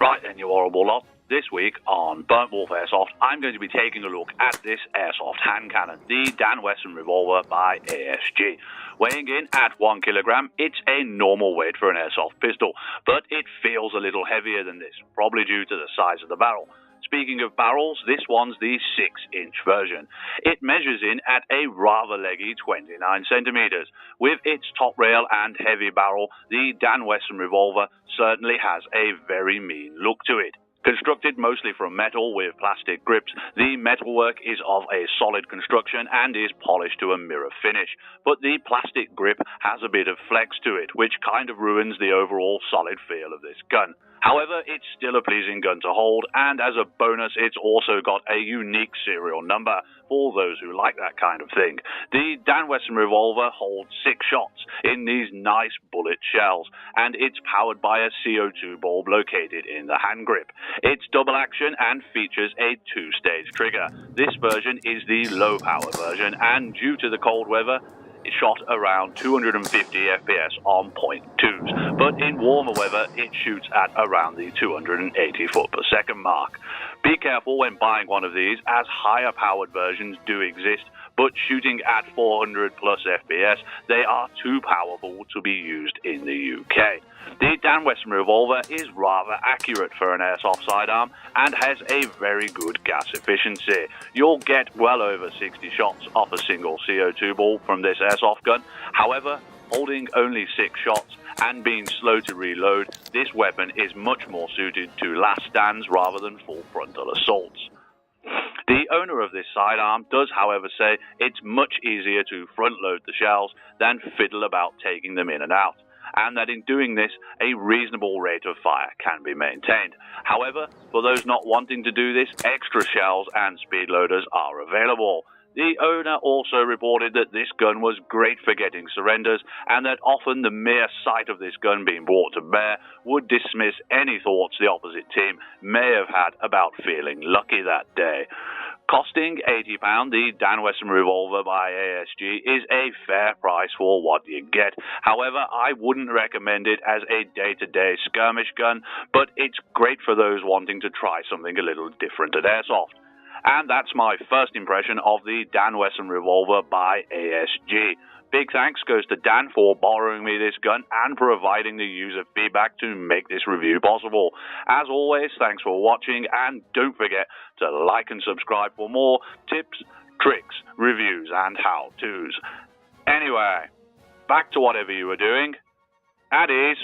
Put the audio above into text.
Right then, you horrible lot. This week on Burntwolf Airsoft, I'm going to be taking a look at this airsoft hand cannon, the Dan Wesson revolver by ASG. Weighing in at 1 kilogram, it's a normal weight for an airsoft pistol, but it feels a little heavier than this, probably due to the size of the barrel. Speaking of barrels, this one's the 6-inch version. It measures in at a rather leggy 29 centimeters. With its top rail and heavy barrel, the Dan Wesson revolver certainly has a very mean look to it. Constructed mostly from metal with plastic grips, the metalwork is of a solid construction and is polished to a mirror finish. But the plastic grip has a bit of flex to it, which kind of ruins the overall solid feel of this gun. However, it's still a pleasing gun to hold, and as a bonus, it's also got a unique serial number for those who like that kind of thing. The Dan Wesson revolver holds 6 shots in these nice bullet shells, and it's powered by a CO2 bulb located in the hand grip. It's double action and features a 2-stage trigger. This version is the low power version, and due to the cold weather, it shot around 250 FPS on .2s, but in warmer weather it shoots at around the 280 foot per second mark. Be careful when buying one of these, as higher powered versions do exist, but shooting at 400 plus FPS, they are too powerful to be used in the UK. The Dan Wesson revolver is rather accurate for an airsoft sidearm and has a very good gas efficiency. You'll get well over 60 shots off a single CO2 ball from this airsoft gun. However, holding only 6 shots and being slow to reload, this weapon is much more suited to last stands rather than full frontal assaults. The owner of this sidearm does, however, say it's much easier to front load the shells than fiddle about taking them in and out, and that in doing this, a reasonable rate of fire can be maintained. However, for those not wanting to do this, extra shells and speed loaders are available. The owner also reported that this gun was great for getting surrenders, and that often the mere sight of this gun being brought to bear would dismiss any thoughts the opposite team may have had about feeling lucky that day. Costing £80, the Dan Wesson revolver by ASG is a fair price for what you get. However, I wouldn't recommend it as a day-to-day skirmish gun, but it's great for those wanting to try something a little different at airsoft. And that's my first impression of the Dan Wesson revolver by ASG. Big thanks goes to Dan for borrowing me this gun and providing the user feedback to make this review possible. As always, thanks for watching, and don't forget to like and subscribe for more tips, tricks, reviews, and how-tos. Anyway, back to whatever you were doing. At ease.